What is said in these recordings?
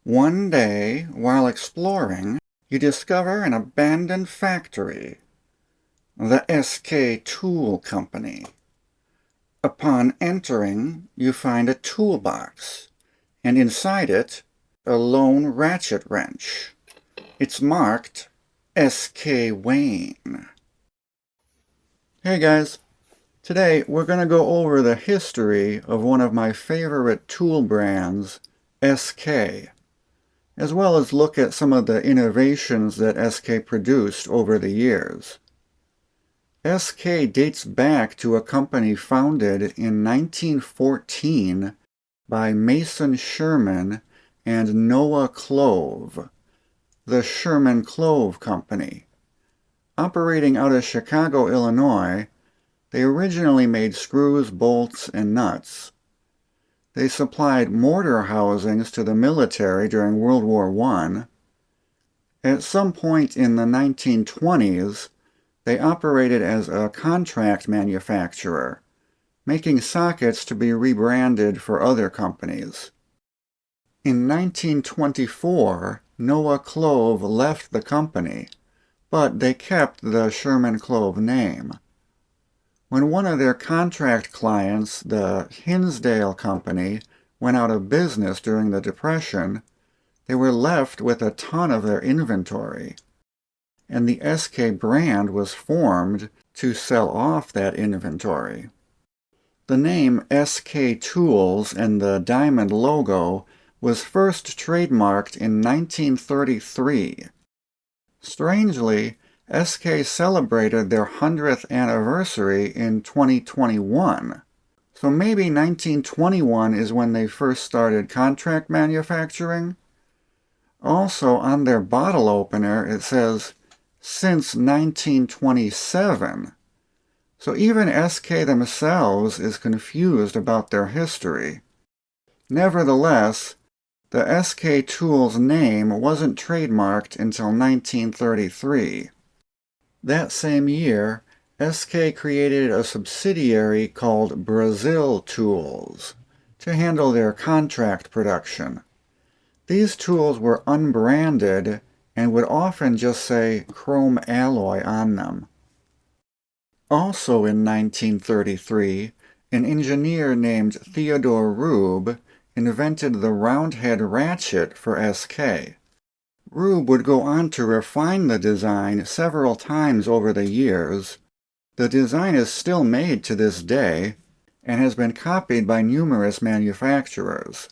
One day, while exploring, you discover an abandoned factory, the SK Tool Company. Upon entering, you find a toolbox, and inside it, a lone ratchet wrench. It's marked SK Wayne. Hey guys, today we're going to go over the history of one of my favorite tool brands, SK, as well as look at some of the innovations that SK produced over the years. SK dates back to a company founded in 1914 by Mason Sherman and Noah Klove, the Sherman Klove Company. Operating out of Chicago, Illinois, they originally made screws, bolts, and nuts. They supplied mortar housings to the military during World War I. At some point in the 1920s, they operated as a contract manufacturer, making sockets to be rebranded for other companies. In 1924, Noah Klove left the company, but they kept the Sherman Klove name. When one of their contract clients, the Hinsdale Company, went out of business during the Depression, they were left with a ton of their inventory, and the SK brand was formed to sell off that inventory. The name SK Tools and the diamond logo was first trademarked in 1933. Strangely, SK celebrated their 100th anniversary in 2021. So maybe 1921 is when they first started contract manufacturing? Also, on their bottle opener, it says, since 1927. So even SK themselves is confused about their history. Nevertheless, the SK Tools name wasn't trademarked until 1933. That same year, SK created a subsidiary called Brazil Tools to handle their contract production. These tools were unbranded and would often just say chrome alloy on them. Also in 1933, an engineer named Theodore Rueb invented the roundhead ratchet for SK. Rueb would go on to refine the design several times over the years. The design is still made to this day and has been copied by numerous manufacturers.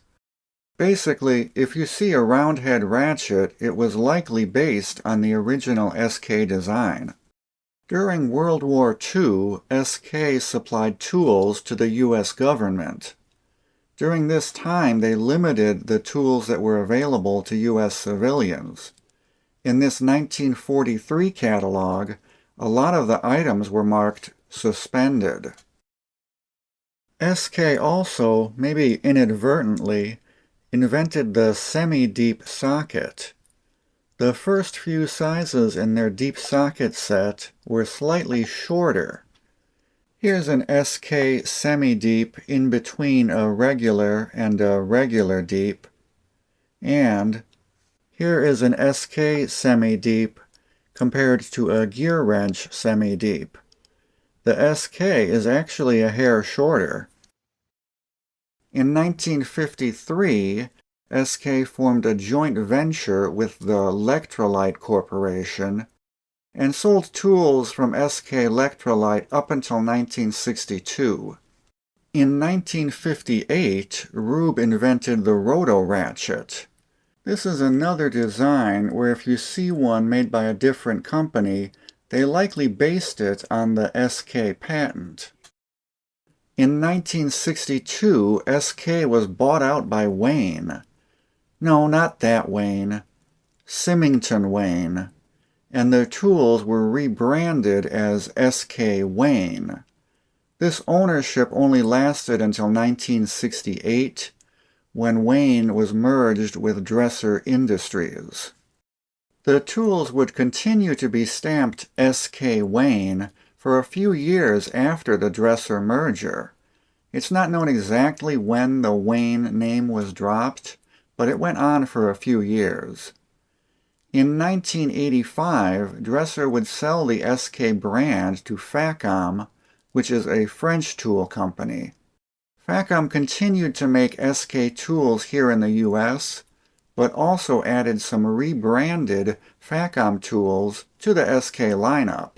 Basically, if you see a roundhead ratchet, it was likely based on the original SK design. During World War II, SK supplied tools to the U.S. government. During this time, they limited the tools that were available to U.S. civilians. In this 1943 catalog, a lot of the items were marked suspended. SK also, maybe inadvertently, invented the semi-deep socket. The first few sizes in their deep socket set were slightly shorter. Here's an SK semi-deep in between a regular and a regular deep. And here is an SK semi-deep compared to a gear wrench semi-deep. The SK is actually a hair shorter. In 1953, SK formed a joint venture with the Lectrolite Corporation and sold tools from SK Lectrolite up until 1962. In 1958, Rueb invented the roto ratchet. This is another design where if you see one made by a different company, they likely based it on the SK patent. In 1962, SK was bought out by Wayne. No, not that Wayne. Symington-Wayne. And their tools were rebranded as SK Wayne. This ownership only lasted until 1968, when Wayne was merged with Dresser Industries. The tools would continue to be stamped SK Wayne for a few years after the Dresser merger. It's not known exactly when the Wayne name was dropped, but it went on for a few years. In 1985, Dresser would sell the SK brand to Facom, which is a French tool company. Facom continued to make SK tools here in the US, but also added some rebranded Facom tools to the SK lineup.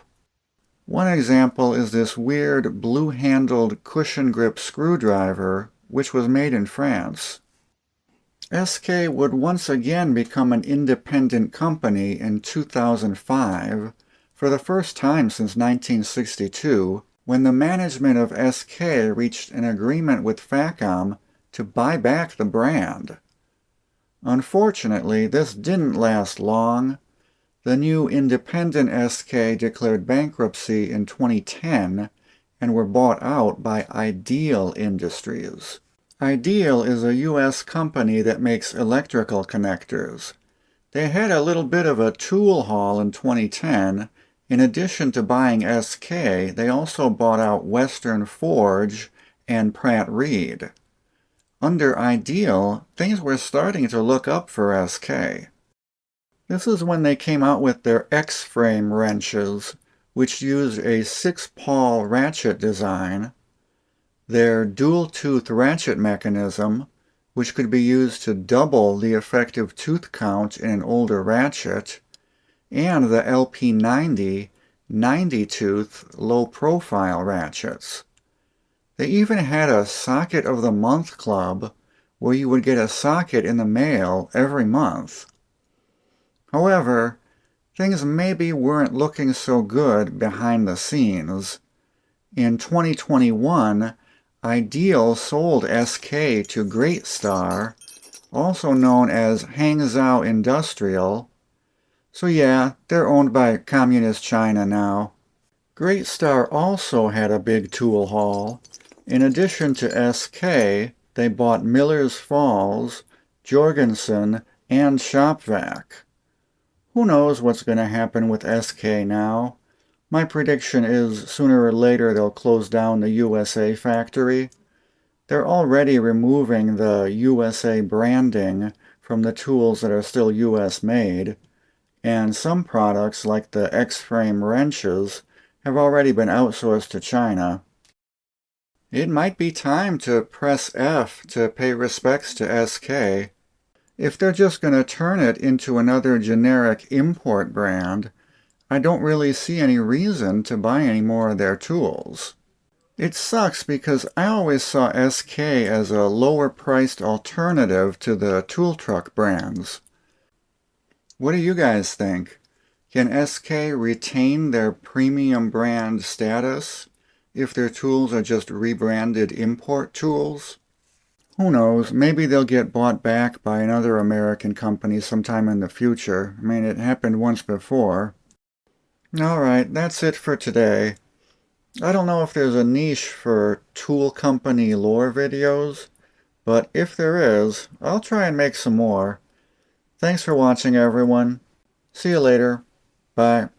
One example is this weird blue-handled cushion grip screwdriver, which was made in France. SK would once again become an independent company in 2005, for the first time since 1962, when the management of SK reached an agreement with Facom to buy back the brand. Unfortunately, this didn't last long. The new independent SK declared bankruptcy in 2010 and were bought out by Ideal Industries. Ideal is a U.S. company that makes electrical connectors. They had a little bit of a tool haul in 2010. In addition to buying SK, they also bought out Western Forge and Pratt Reed. Under Ideal, things were starting to look up for SK. This is when they came out with their X-frame wrenches, which used a 6-pawl ratchet design, their dual-tooth ratchet mechanism, which could be used to double the effective tooth count in an older ratchet, and the LP90 90-tooth low-profile ratchets. They even had a Socket of the Month club, where you would get a socket in the mail every month. However, things maybe weren't looking so good behind the scenes. In 2021, Ideal sold SK to GreatStar, also known as Hangzhou Industrial. So yeah, they're owned by Communist China now. GreatStar also had a big tool haul. In addition to SK, they bought Miller's Falls, Jorgensen, and Shopvac. Who knows what's going to happen with SK now? My prediction is sooner or later they'll close down the USA factory. They're already removing the USA branding from the tools that are still US made, and some products like the X-frame wrenches have already been outsourced to China. It might be time to press F to pay respects to SK. If they're just going to turn it into another generic import brand, I don't really see any reason to buy any more of their tools. It sucks because I always saw SK as a lower-priced alternative to the tool truck brands. What do you guys think? Can SK retain their premium brand status if their tools are just rebranded import tools? Who knows, maybe they'll get bought back by another American company sometime in the future. I mean, it happened once before. Alright, that's it for today. I don't know if there's a niche for tool company lore videos, but if there is, I'll try and make some more. Thanks for watching, everyone. See you later. Bye.